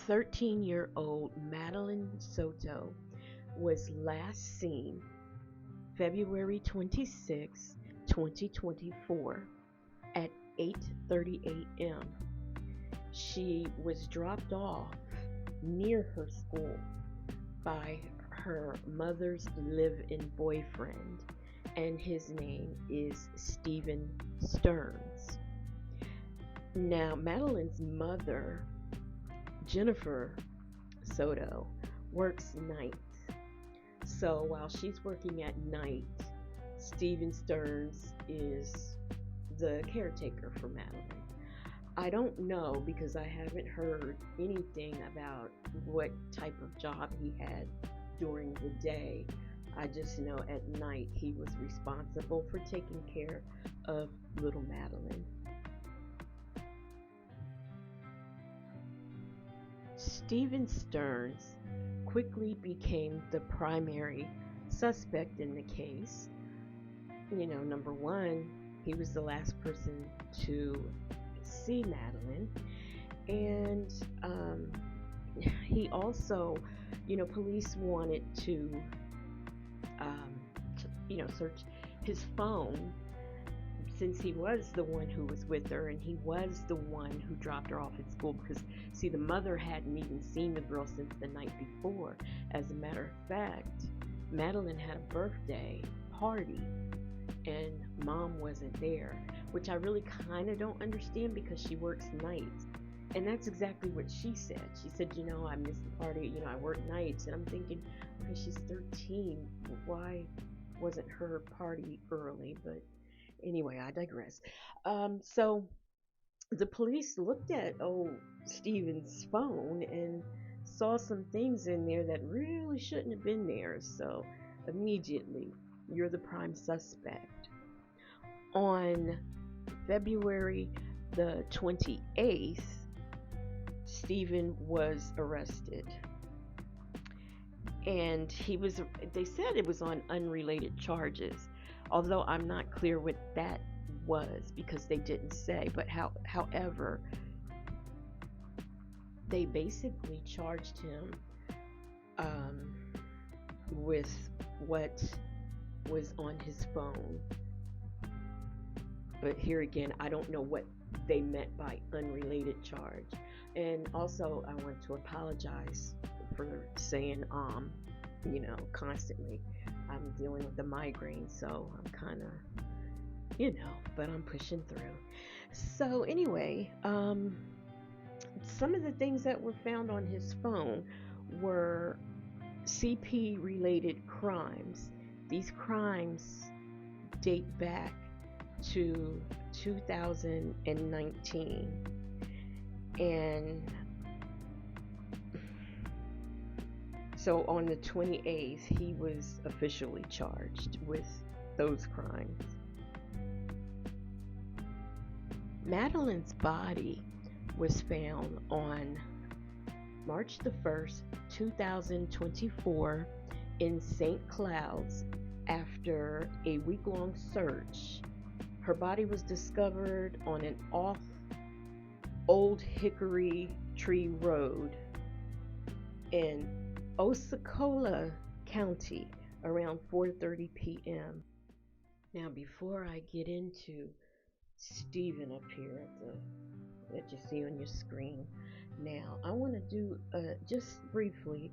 13-year-old Madeline SOTO was last seen February 26, 2024 at 8:30 a.m. She was dropped off near her school by her mother's live-in boyfriend, and his name is Stephen Stearns. Now, Madeline's mother, Jennifer SOTO, works nights. So while she's working at night, Stephen Stearns is the caretaker for Madeline. I don't know because I haven't heard anything about what type of job he had during the day. I just know at night he was responsible for taking care of little Madeline. Stephen Stearns quickly became the primary suspect in the case. Number one, he was the last person to see Madeline, and he also, police wanted to search his phone since he was the one who was with her and he was the one who dropped her off at school, because see, the mother hadn't even seen the girl since the night before. As a matter of fact, Madeline had a birthday party and mom wasn't there, which I really kind of don't understand because she works nights. And that's exactly what she said. She said, I missed the party, I work nights. And I'm thinking, okay, she's 13. Why wasn't her party early? But anyway, I digress. So the police looked at Steven's phone and saw some things in there that really shouldn't have been there. So immediately, you're the prime suspect. On February the 28th, Stephen was arrested. And they said it was on unrelated charges, although I'm not clear what that was because they didn't say. But however, they basically charged him with what was on his phone. But here again, I don't know what they meant by unrelated charge. And also, I want to apologize for saying constantly. I'm dealing with the migraine, so I'm kind of, but I'm pushing through. So anyway, some of the things that were found on his phone were CP related crimes. These crimes date back to 2019, and so on the 28th he was officially charged with those crimes. Madeline's body was found on March the 1st, 2024 in St. Cloud's after a week-long search. Her body was discovered on an off Old Hickory Tree Road in Osceola County around 4:30 p.m. Now, before I get into Stephen up here that you see on your screen, now I want to do just briefly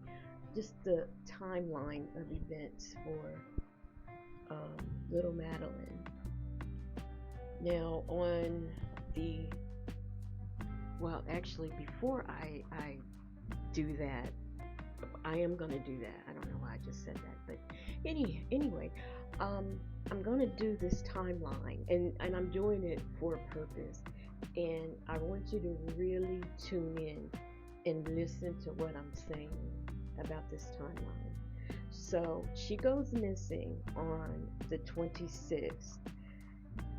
the timeline of events for little Madeline. Now, before I do that, I am going to do that. I don't know why I just said that, but anyway, I'm going to do this timeline, and I'm doing it for a purpose, and I want you to really tune in and listen to what I'm saying about this timeline. So she goes missing on the 26th,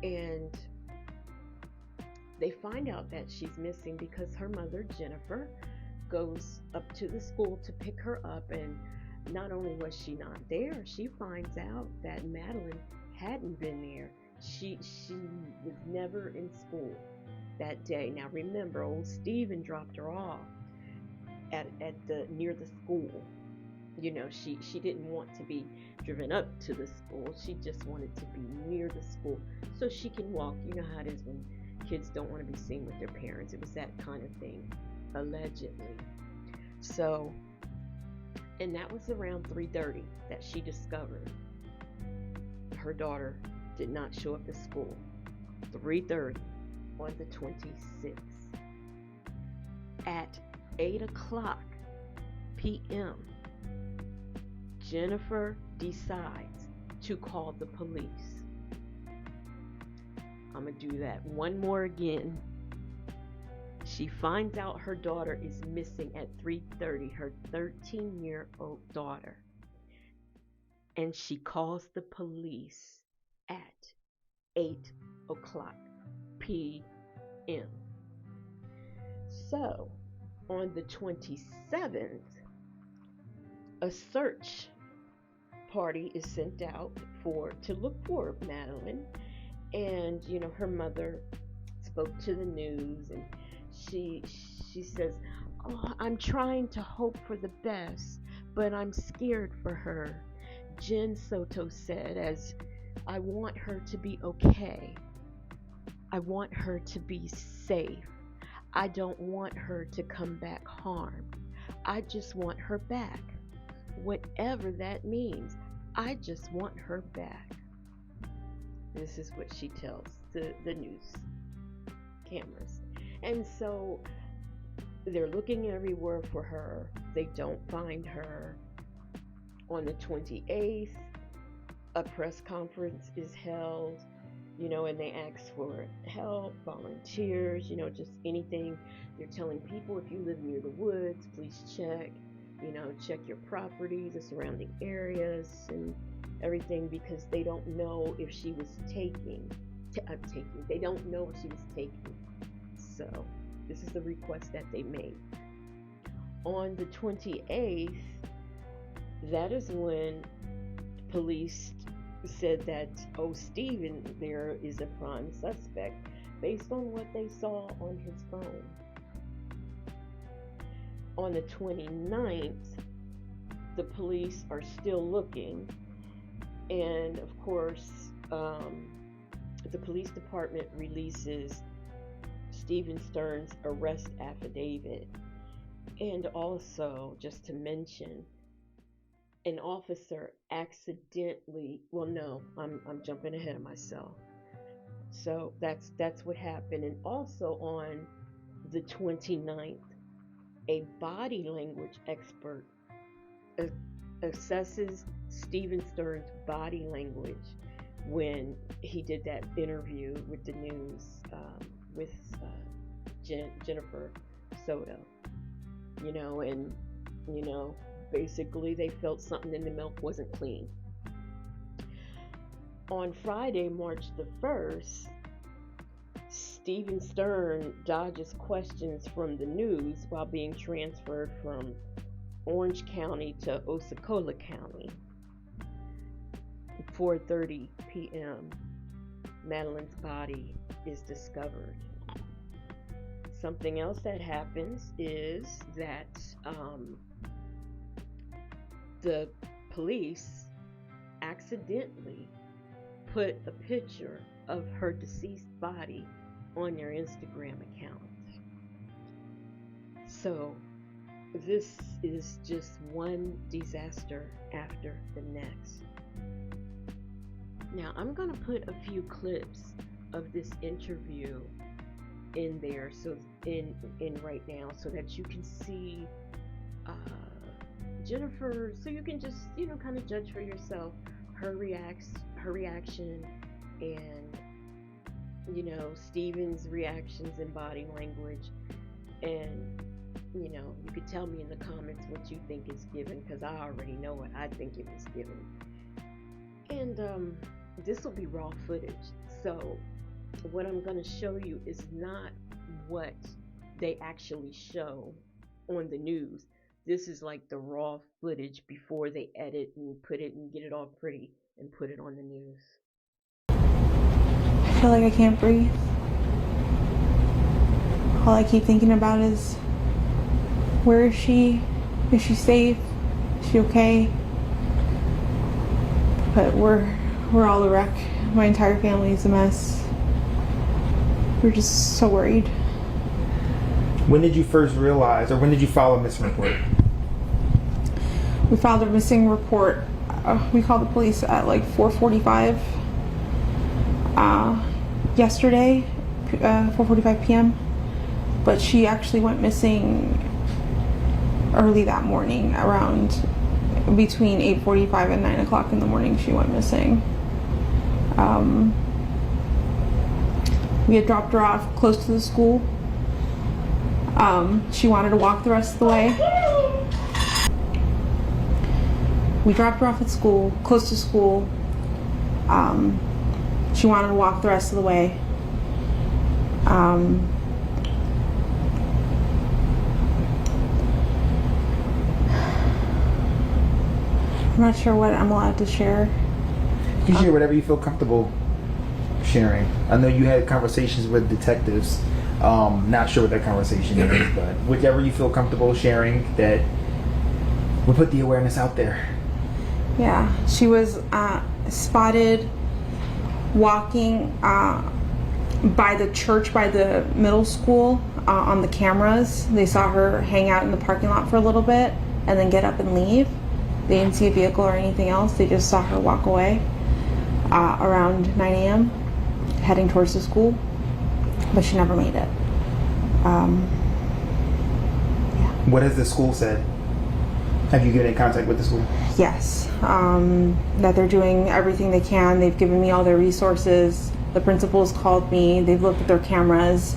and they find out that she's missing because her mother, Jennifer, goes up to the school to pick her up, and not only was she not there, she finds out that Madeline hadn't been there. She was never in school that day. Now remember, old Stephen dropped her off at the near the school. You know, she didn't want to be driven up to the school. She just wanted to be near the school so she can walk. You know how it is when kids don't want to be seen with their parents. It was that kind of thing, allegedly. So, and that was around 3:30 that she discovered her daughter did not show up at school. 3:30 on the 26th. At 8 o'clock p.m., Jennifer decides to call the police. I'm going to do that one more again. She finds out her daughter is missing at 3:30, her 13-year-old daughter. And she calls the police at 8 o'clock p.m. So, on the 27th, a search party is sent out to look for Madeline. And, you know, her mother spoke to the news, and she says, "Oh, I'm trying to hope for the best, but I'm scared for her," Jen SOTO said, "as I want her to be okay. I want her to be safe. I don't want her to come back harmed. I just want her back. Whatever that means, I just want her back." This is what she tells the news cameras. And so they're looking everywhere for her. They don't find her. On the 28th, a press conference is held, you know, and they ask for help, volunteers, you know, just anything. They're telling people, if you live near the woods, please check your property, the surrounding areas, and everything, because they don't know if she was taking. They don't know if she was taking. So this is the request that they made. On the 28th, that is when police said that, Stephen there is a prime suspect based on what they saw on his phone. On the 29th, the police are still looking, and of course, the police department releases Stephen Stern's arrest affidavit. And also, just to mention, an officer accidentally, well, no, I'm jumping ahead of myself. So that's what happened. And also on the 29th, a body language expert assesses Stephen Stern's body language when he did that interview with the news with Jennifer SOTO. You know, and, you know, basically they felt something in the milk wasn't clean. On Friday, March the 1st, Stephen Stern dodges questions from the news while being transferred from Orange County to Osceola County. 4:30 p.m., Madeline's body is discovered. Something else that happens is that the police accidentally put a picture of her deceased body on their Instagram account. So this is just one disaster after the next. Now I'm going to put a few clips of this interview in there, so in right now, so that you can see Jennifer, so you can just, you know, kind of judge for yourself her reaction, and, you know, Stephen's reactions and body language. And, you know, you could tell me in the comments what you think is given, because I already know what I think it was given. And this will be raw footage, so what I'm going to show you is not what they actually show on the news. This is like the raw footage before they edit and put it and get it all pretty and put it on the news. I feel like I can't breathe. All I keep thinking about is Where is she? Is she safe? Is she okay? But we're all a wreck. My entire family is a mess. We're just so worried. When did you first realize, or when did you file a missing report? We filed a missing report. We called the police at like 4:45 yesterday, 4:45 p.m. But she actually went missing early that morning, around between 8:45 and 9 o'clock in the morning. She went missing. We had dropped her off close to the school. She wanted to walk the rest of the way. We dropped her off at school, close to school. She wanted to walk the rest of the way. I'm not sure what I'm allowed to share. You can share whatever you feel comfortable sharing. I know you had conversations with detectives. Not sure what that conversation is, but whichever you feel comfortable sharing, that we'll put the awareness out there. Yeah, she was spotted walking by the church, by the middle school, on the cameras. They saw her hang out in the parking lot for a little bit and then get up and leave. They didn't see a vehicle or anything else. They just saw her walk away around 9 a.m. heading towards the school, but she never made it. Yeah. What has the school said? Have you been in contact with the school? Yes, that they're doing everything they can. They've given me all their resources. The principals called me. They've looked at their cameras.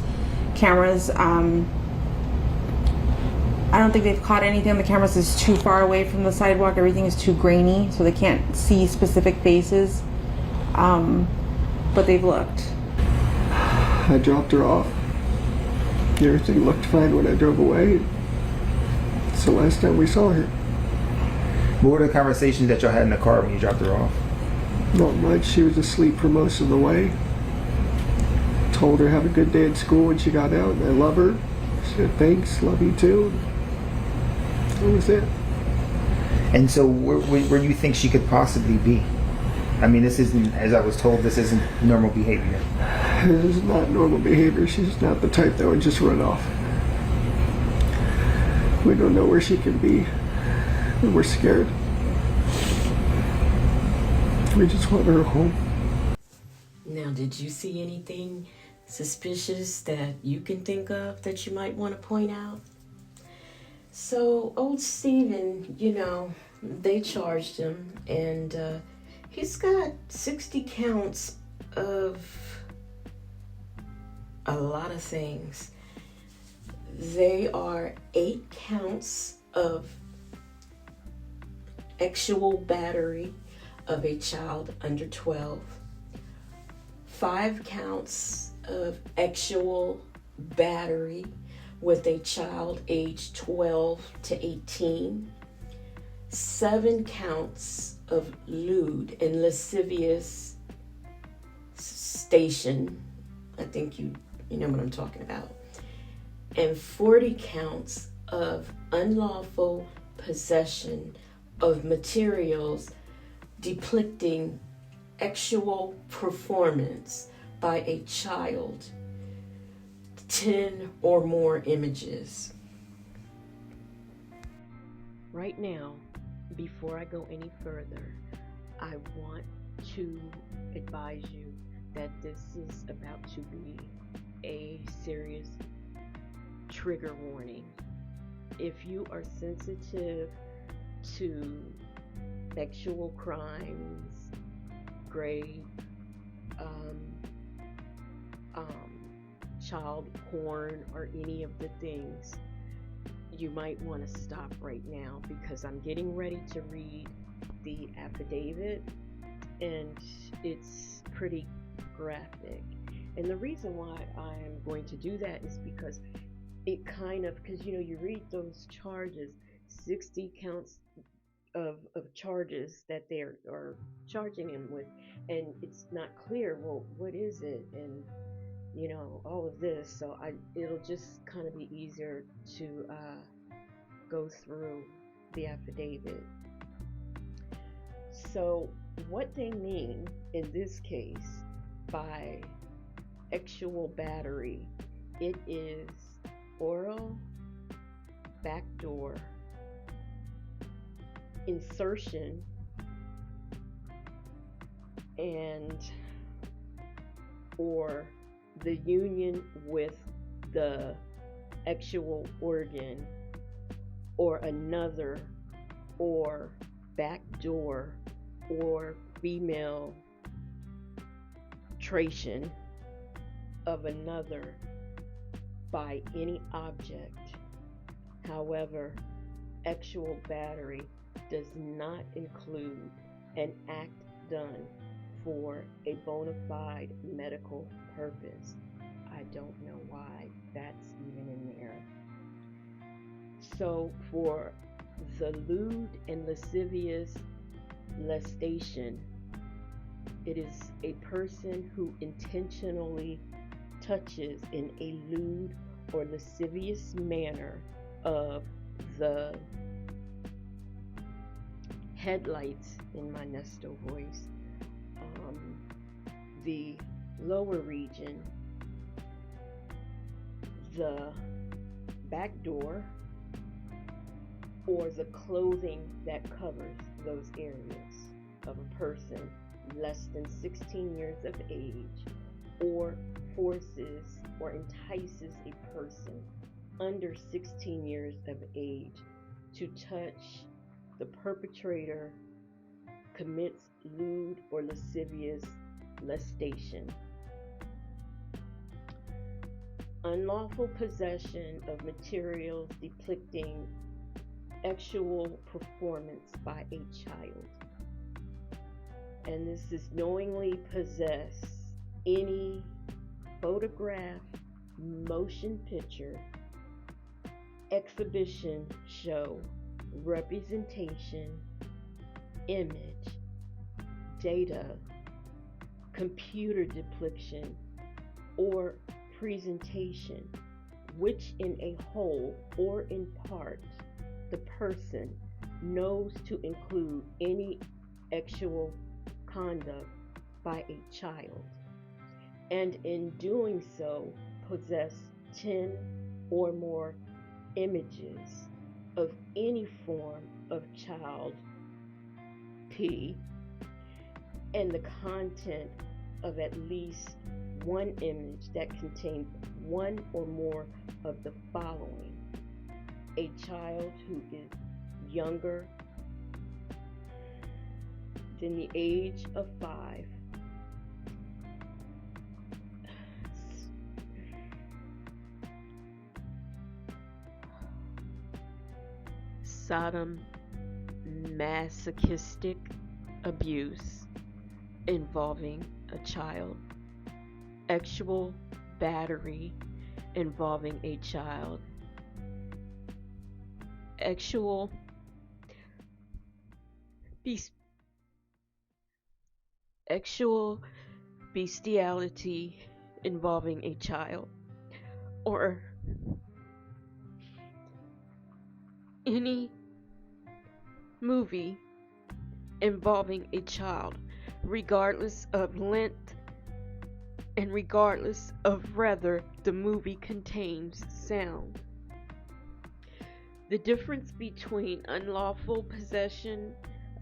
I don't think they've caught anything on the cameras that's too far away from the sidewalk. Everything is too grainy, so they can't see specific faces. But they've looked. I dropped her off. Everything looked fine when I drove away. It's the last time we saw her. What were the conversations that y'all had in the car when you dropped her off? Not much. She was asleep for most of the way. Told her have a good day at school when she got out. I love her. She said thanks, love you too. That was it. And so where do you think she could possibly be? I mean, this isn't, as I was told, this isn't normal behavior. This is not normal behavior. She's not the type that would just run off. We don't know where she could be, and we're scared. We just want her home. Now, did you see anything suspicious that you can think of that you might want to point out? So, old Steven, they charged him, and he's got 60 counts of a lot of things. They are 8 counts of actual battery of a child under 12, 5 counts of actual battery with a child aged 12 to 18, 7 counts of lewd and lascivious station. I think you know what I'm talking about. And 40 counts of unlawful possession of materials depicting actual performance by a child, 10 or more images. Right now, before I go any further, I want to advise you that this is about to be a serious trigger warning. If you are sensitive to sexual crimes, grave, child porn, or any of the things, you might want to stop right now, because I'm getting ready to read the affidavit, and it's pretty graphic. And the reason why I'm going to do that is because because you read those charges, 60 counts of charges that they are charging him with, and it's not clear, well, what is it, and all of this. So it'll just kind of be easier to go through the affidavit. So, what they mean in this case by sexual battery, it is oral, backdoor, insertion, and or the union with the sexual organ, or another, or backdoor, or female tration of another by any object. However, sexual battery does not include an act done for a bona fide medical purpose. I don't know why that's even in there. So for the lewd and lascivious molestation, it is a person who intentionally touches in a lewd or lascivious manner of the headlights, in my Nesto voice, the lower region, the back door, or the clothing that covers those areas of a person less than 16 years of age, or forces or entices a person under 16 years of age to touch the perpetrator, commits lewd or lascivious molestation. Unlawful possession of materials depicting sexual performance by a child. And this is knowingly possess any photograph, motion picture, exhibition, show, representation, image, data, computer depiction, or presentation, which in a whole or in part the person knows to include any sexual conduct by a child, and in doing so possess 10 or more images of any form of child P, and the content of at least one image that contains one or more of the following: a child who is younger than the age of 5, sadomasochistic abuse involving a child, sexual battery involving a child, sexual bestiality involving a child, or any movie involving a child, regardless of length and regardless of whether the movie contains sound. The difference between unlawful possession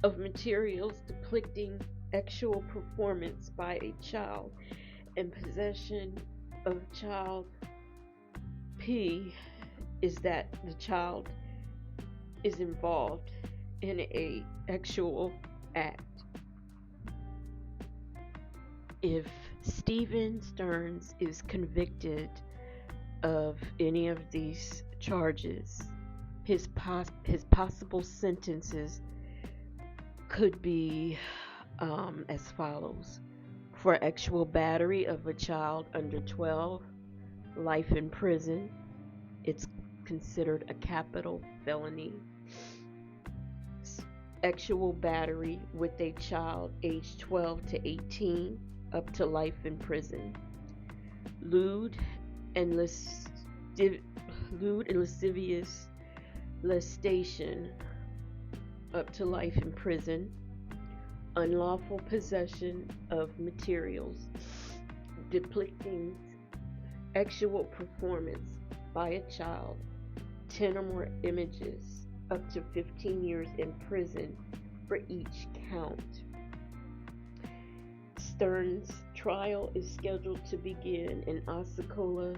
of materials depicting sexual performance by a child and possession of child P is that the child is involved in a sexual act. If Stephen Stearns is convicted of any of these charges, his possible sentences could be as follows: for sexual battery of a child under 12, life in prison. It's considered a capital felony. Sexual battery with a child aged 12 to 18, up to life in prison. Lewd and lascivious molestation up to life in prison, unlawful possession of materials depicting sexual performance by a child, 10 or more images, up to 15 years in prison for each count. Stern's trial is scheduled to begin in Osceola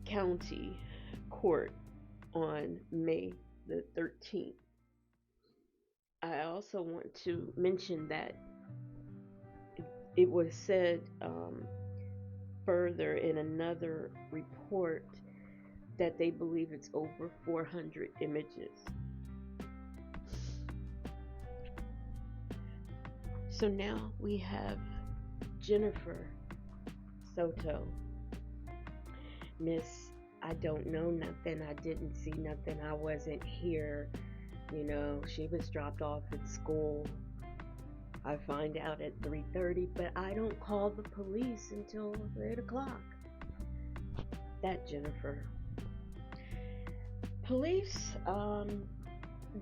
County Court on May the 13th. I also want to mention that it was said further in another report that they believe it's over 400 images. So now we have Jennifer SOTO. Miss, I don't know nothing, I didn't see nothing, I wasn't here. You know, she was dropped off at school. I find out at 3:30, but I don't call the police until 8 o'clock. That Jennifer. Police,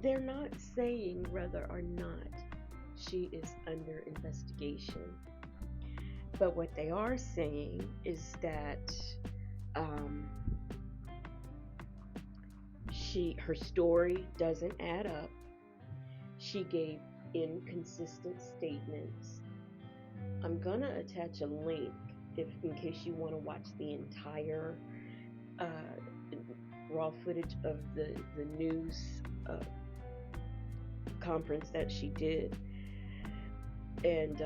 they're not saying whether or not she is under investigation. But what they are saying is that her story doesn't add up. She gave inconsistent statements. I'm gonna attach a link in case you want to watch the entire raw footage of the news conference that she did. And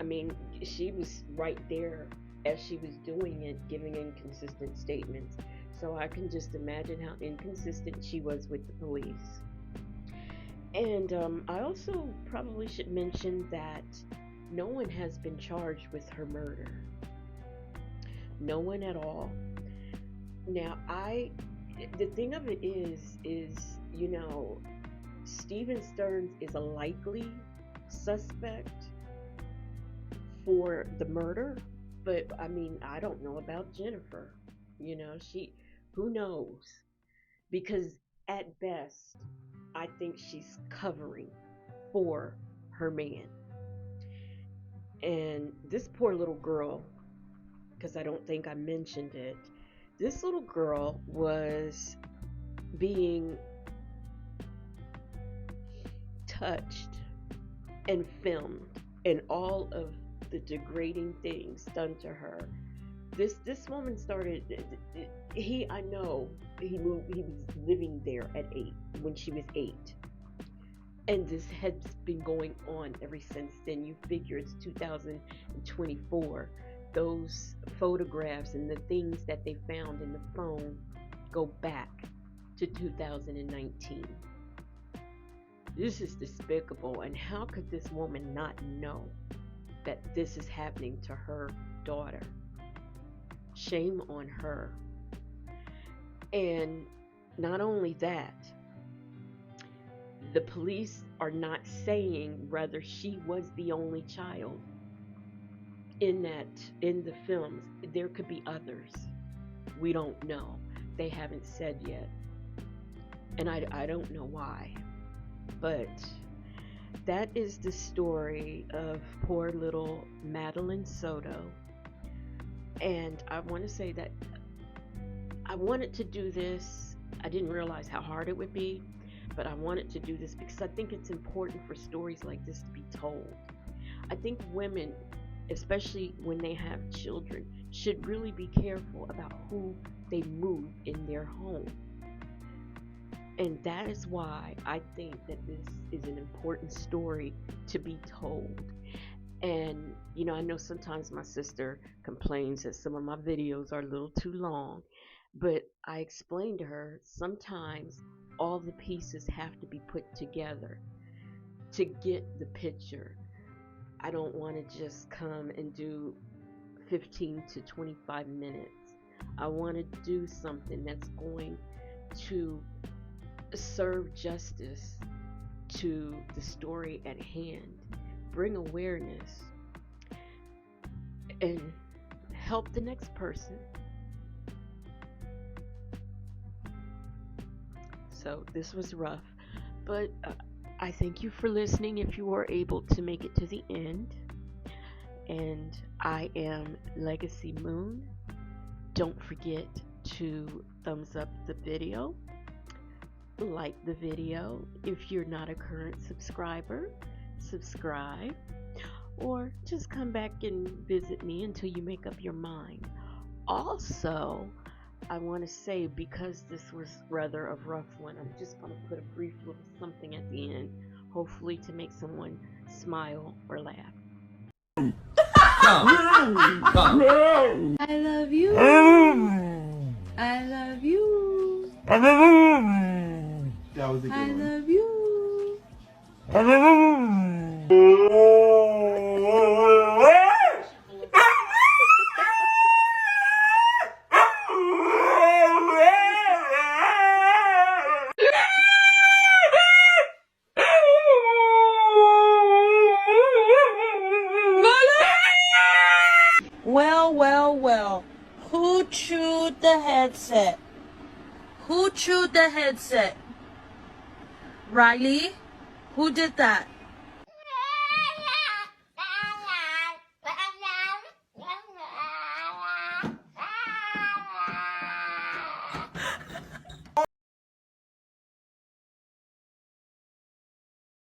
I mean, she was right there as she was doing it, giving inconsistent statements. So I can just imagine how inconsistent she was with the police. And I also probably should mention that no one has been charged with her murder. No one at all. Now, the thing of it is, you know, Stephen Stearns is a likely suspect for the murder, but I mean, I don't know about Jennifer. You know, who knows? Because at best, I think she's covering for her man. And this poor little girl, because I don't think I mentioned it, this little girl was being touched and filmed, and all of the degrading things done to her. This woman started. I know he was living there at 8 when she was 8, and this has been going on ever since then. You figure it's 2024. Those photographs and the things that they found in the phone go back to 2019. This is despicable, and how could this woman not know that this is happening to her daughter? Shame on her. And not only that, the police are not saying whether she was the only child in the films. There could be others. We don't know. They haven't said yet. And I don't know why. But that is the story of poor little Madeline SOTO. And I want to say that I wanted to do this. I didn't realize how hard it would be, but I wanted to do this because I think it's important for stories like this to be told. I think women, especially when they have children, should really be careful about who they move in their home. And that is why I think that this is an important story to be told. And, you know, I know sometimes my sister complains that some of my videos are a little too long, but I explained to her sometimes all the pieces have to be put together to get the picture. I don't want to just come and do 15 to 25 minutes. I want to do something that's going to serve justice to the story at hand, bring awareness, and help the next person. So this was rough, but I thank you for listening if you were able to make it to the end. And I am Legacy Moon. Don't forget to thumbs up the video, like the video. If you're not a current subscriber, subscribe, or just come back and visit me until you make up your mind. Also, I want to say, because this was rather a rough one, I'm just going to put a brief little something at the end, hopefully to make someone smile or laugh. I love you. I love you. That was a good I one. love you. Well. Who chewed the headset? Who chewed the headset? Riley? Who did that?